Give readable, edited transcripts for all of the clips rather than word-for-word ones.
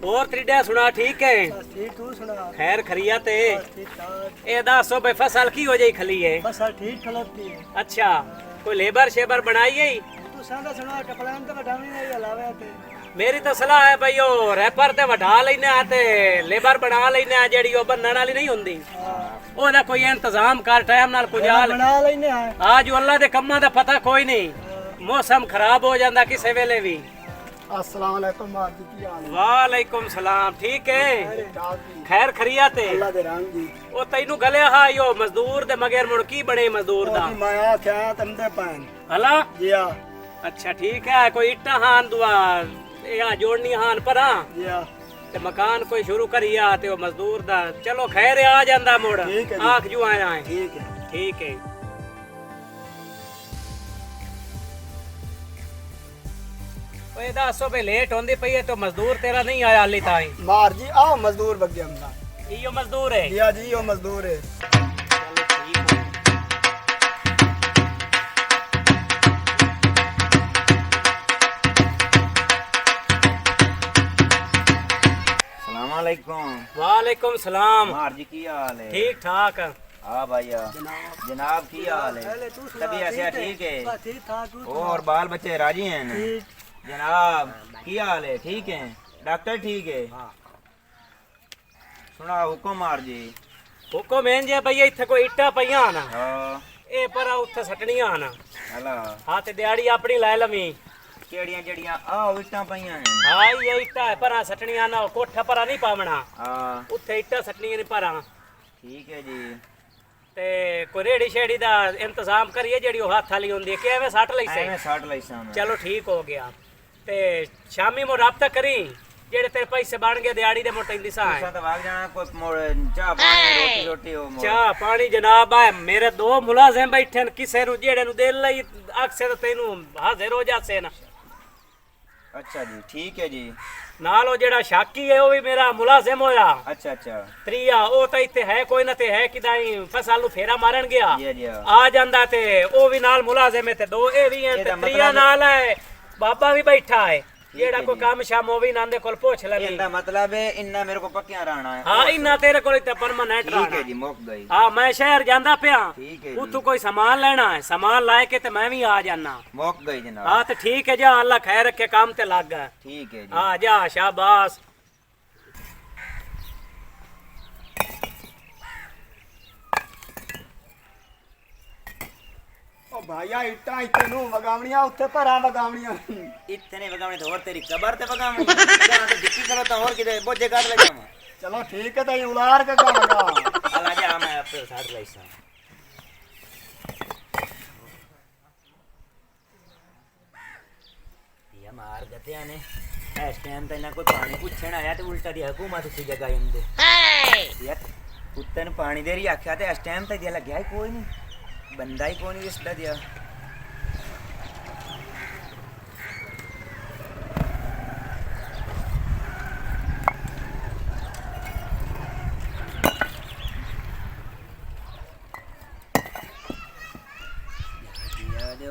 और त्रिडा सुना ठीक है? ठीक तू सुना। खैर खरियत है? ठीक ठाक। ए दसो भाई फसल की हो जाई खली है? फसल ठीक खलोती है। अच्छा कोई लेबर शेबर बनाई है? तू सादा सुना कपड़ा तो बढ़ावनी नहीं हलावे ते। मेरी तो सलाह है भाई ओ रैपर ते वढा लेने आते लेबर बना लेने आ जेड़ी ओ बनने वाली नहीं हुंदी ओदा कोई इंतजाम कर टाइम नाल कुजाल बना लेने आ। आज अल्लाह दे कम्मां दा पता कोई नहीं मौसम खराब हो जांदा किसे वेले भी। अस्सलाम वालेकुम मां जी की हाल है? वालेकुम सलाम ठीक है? खैर खरियत है? अल्लाह दे रंग जी। ओ तैनू गले हा यो मजदूर दे मगर मुड़ की बने मजदूर दा मैं आख्या तंदे पैन हला जी हां। अच्छा ठीक है कोई इट्टा हान दुआ या जोड़नी हान परा जी हां ते मकान कोई शुरू करिया ते ओ मजदूर दा चलो खैर आ जांदा मुड़ आख जू आया है। ठीक है ठीक है। ओए दसो भाई लेट होंदी पई है तो मजदूर तेरा नहीं आया हाली ताई? मार जी आओ मजदूर बग गया हमदा। इयो मजदूर है? जी हां जी यो मजदूर है। चलो ठीक है। अस्सलामुअलैकुम। वालेकुम सलाम। मार जी की हाल है? ठीक ठाक। हाँ भैया जनाब की हाल है? तबीयत से ठीक है? ठीक ठाक। और बाल बच्चे राजी हैं ना? जनाब की हाल है? ठीक है? डॉक्टर ठीक है? सुना हुक्म मार जी। हुक्म एंज है भैया इत्थे कोई इट्टा पईयां ना हाँ ए पर उत्थे सटणियां ना हला हां ते दिहाड़ी अपनी लै लवी केड़ियां जड़ियां आ इट्टां पईयां हैं। हां ये इट्टा है पर सटणियां ना कोठा पर नहीं पावना हाँ उत्थे इट्टा सटणियां नहीं पर ठीक है जी। ते कोई रेड़ी शेड़ी दा इंतजाम करिए जेड़ी ओ हाथ वाली हुंदी है कि एवें सट लई से। एवें सट लईसा मैं। चलो ठीक हो गया ते शामी मो राब्ता करी जेड़े तेरे पैसे बन गए दिहाड़ी दे मोटे दिसा है। तुसा तो भाग जाना कोई चाह पानी रोटी रोटी हो चाह पानी जनाब है मेरे दो मुलाजिम बैठे न किसे नु जेड़े नु दे लई अक्से तो तेनू हाजिर हो जासे ना। अच्छा जी ठीक है जी। नालो जेड़ा शाकी है वो भी मेरा मुलाजिम होया। अच्छा अच्छा त्रिया ओ तो इत्थे है कोई ना ते है किदाई फसल नु फेरा मारन गया जी जी आ जांदा ते ओ भी नाल मुलाजिम है ते दो ए भी हैं ते त्रिया नाल है बाबा भी बैठा है जेड़ा कोई काम शाम हो भी नांदे कोल पूछ ले। इनका मतलब है इन्ना मेरे को पक्कियां रहना है। हां इन्ना तेरे कोल इत्ते परमानेंट रहना। ठीक है जी मुक गई। हां मैं शहर जांदा पिया ठीक है उतु कोई सामान लेना है सामान लाए के ते मैं भी आ जाना। मुक गई जनाब। हां तो ठीक है जा अल्लाह खैर रखे काम ते लग गया। ठीक है जी। हां जा शाबाश। ओ भाईया इट्टा इत्ते नु वगावणियां उत्ते भरा वगावणियां। इतने बगावने तो और तेरी कबर ते बगावनी जहां तो डिक्की करो तो और किधर बोझे काट ले जाऊं। चलो ठीक है तई उलार के गावगा। अल्लाह जा मैं अपने साथ लईसा। ये मार गते ने इस टाइम ते ना कोई पानी पूछण आया ते उल्टा दी हुकूमत उसी जगह इंदे यार कुत्ते ने पानी दे रही आख्या ते इस टाइम ते दिया लग्या ही कोई नहीं बंदा ही कोई नहीं इसदा दिया।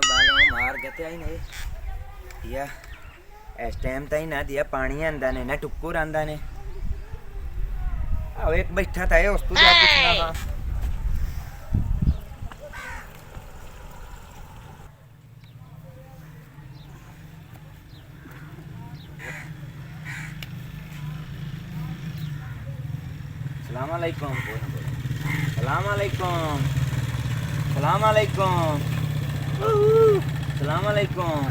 बालों मार गते आई नहीं या इस टाइम ताई ना दिया पानी आंदा ने ना टुक्कुर आंदा ने आओ एक बैठा था उस तू जा पूछना था। सलाम अलैकुम सलाम अलैकुम सलाम अलैकुम सलाम अलैकुम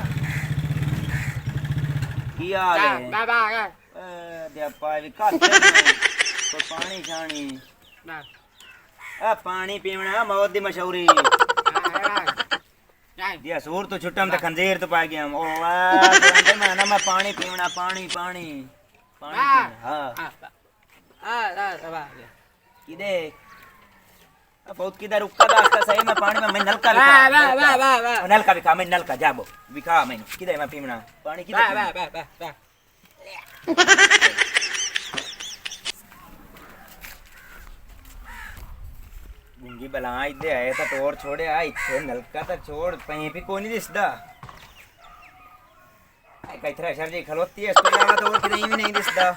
की हाल है? बाबा दे पाई काट कोई पानी छानी आ पानी पीवना मौत दी मशहूरी दिया सूर तो छुट्टम ते खंजीर तो पा गया ओ मैं ना मैं पानी पीवना पानी पानी पानी हां किदे बहुत किधर रुका रास्ता सही में पानी में मैं नलका वाह नलका भी खा मैं नलका जाबो विखा मैं किधर मैं पीवना पानी किधर वाह गुंगी बला इधर आए था तो और छोड़े आ इथे नलका तो छोड़ कहीं भी कोई नहीं दिसदा कई थ्रेशर जी खलोती है इसके अलावा तो और कहीं भी नहीं दिसदा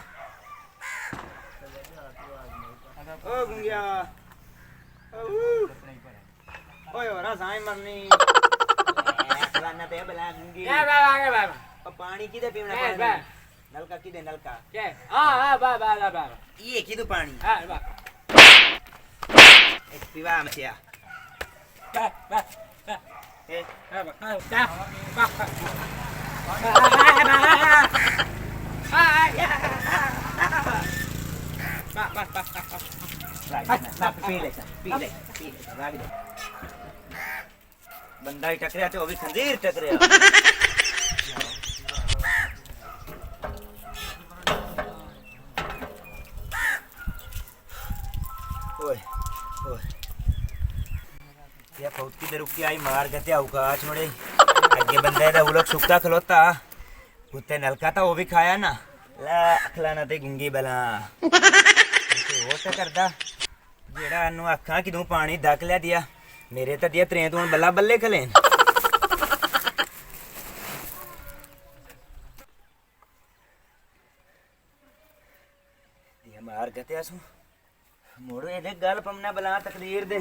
ओ गुंगिया ओए होरा साई मरनी खलाना ते बला गुंगी ए बा ओ पानी किदे पीवना ए, पानी नलका किदे नलका के हां बा ये किदु पानी हां बा एक पीवा मसिया बा ए पी ले राग दे बंदा ही टकरिया ते वो भी खंजीर टकरिया ओए ओए ये बहुत की देर रुक के आई मार गते आउका छोड़े आगे बंदे दा वो लोग सुक्का खलोता कुत्ते नलका था वो भी खाया ना ला खलाना ते गुंगी बला वो तो करदा जेड़ा नु आखा कि तू पानी दक लिया दिया मेरे तो दिया त्रें तू बल्ला बल्ले खले दिया मार गते आसू मोड़ो ये देख गल पमना बला तकदीर दे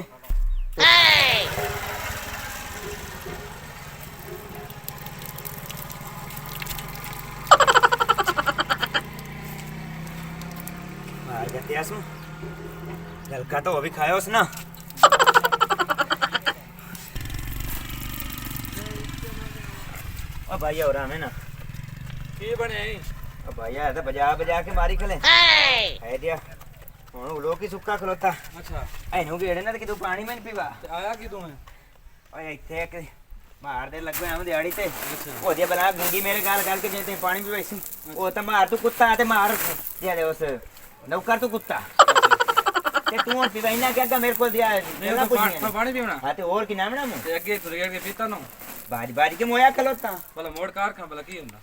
मार गते आसू नलका तो वो भी खाया उसना ओ भाई और हमें ना की बने ओ भाई आ तो बजा बजा के मारी खले है दिया ਹੁਣ ਉਹ ਲੋਕ ਹੀ ਸੁੱਕਾ ਖਲੋਤਾ अच्छा ਇਹਨੂੰ ਗੇੜੇ ਨਾ ਤੇ ਕਿਦੋਂ ਪਾਣੀ ਮੈਂ ਪੀਵਾ आया की तू है ਓਏ ਇੱਥੇ ਇੱਕ ਮਾਰਦੇ ਲੱਗੋ ਐਵੇਂ ਦਿਹਾੜੀ ਤੇ ਉਹਦੇ ਬਲਾ ਗੁੰਗੀ ਮੇਰੇ ਗਾਲ ਕਰਕੇ ਜੇ ਤੇ ਪਾਣੀ ਪੀਵੇ ਸੀ ਉਹ ਤਾਂ ਮਾਰ ਤੂੰ ਕੁੱਤਾ ਤੇ ਮਾਰ ਜਿਹੜੇ ਉਸ ਨੌਕਰ ਤੂੰ ਕੁੱਤਾ ਤੇ ਤੂੰ ਹੁਣ ਪੀਵਾ ਇਹਨਾਂ ਕਿਹਾ ਮੇਰੇ ਕੋਲ ਦਿਆ ਨਾ ਕੁਝ ਨਹੀਂ पानी पीना ਹਾਂ ਤੇ ਹੋਰ ਕੀ ਨਾਮ ਨਾ ਮੂੰ ते अगे तुरगेड़ के पीता नो ਬਾਜ ਬਾਜ ਕੇ ਮੋਇਆ ਖਲੋਤਾ भला मोड़ कार का भला की हुंदा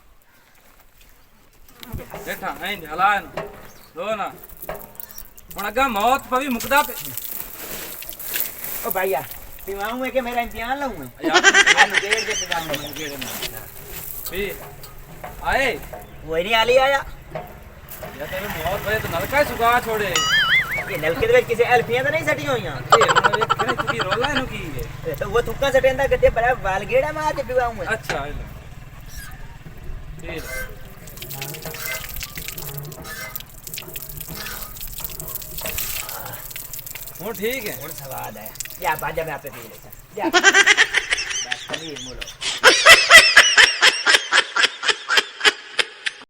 बैठा ऐ हला रो ना ਹੁਣ ਅੱਗਾ ਮੌਤ ਪਵੀ ਮੁਕਦਾ ਓ ਭਾਈਆ ਪੀਵਾਉਂ ਕਿ ਮੇਰਾ ਇਮਤਿਹਾਨ ਲਾਉਂ ਮੈਂ ਯਾਰ ਆਨੂੰ ਗੇੜ ਦੇ ਪੀਵਾਉਂ ਵੀ ਆਏ वो नहीं आली आया या तेरे मौत भरे तो नलका सुगा छोड़े ये नलके दे किसी एल्फियां तो नहीं सटी होईयां ये ਹੁਣ ਵੇਖ ਕਿਹਨੇ ਚੁਕੀ ਰੋਲਾ ਇਹਨੂੰ ਕੀ ਹੈ तो वो थुक्का सटेंदा गड्डे बड़ा बाल गेड़ा मार के पीवाऊं मैं ਅੱਛਾ ਇਹ ਲੈ ਠੀਕ ਹੁਣ ਠੀਕ ਹੈ ਹੁਣ ਸਵਾਦ ਆਇਆ या बाजा में आपे पी लेता या बस कभी मोलो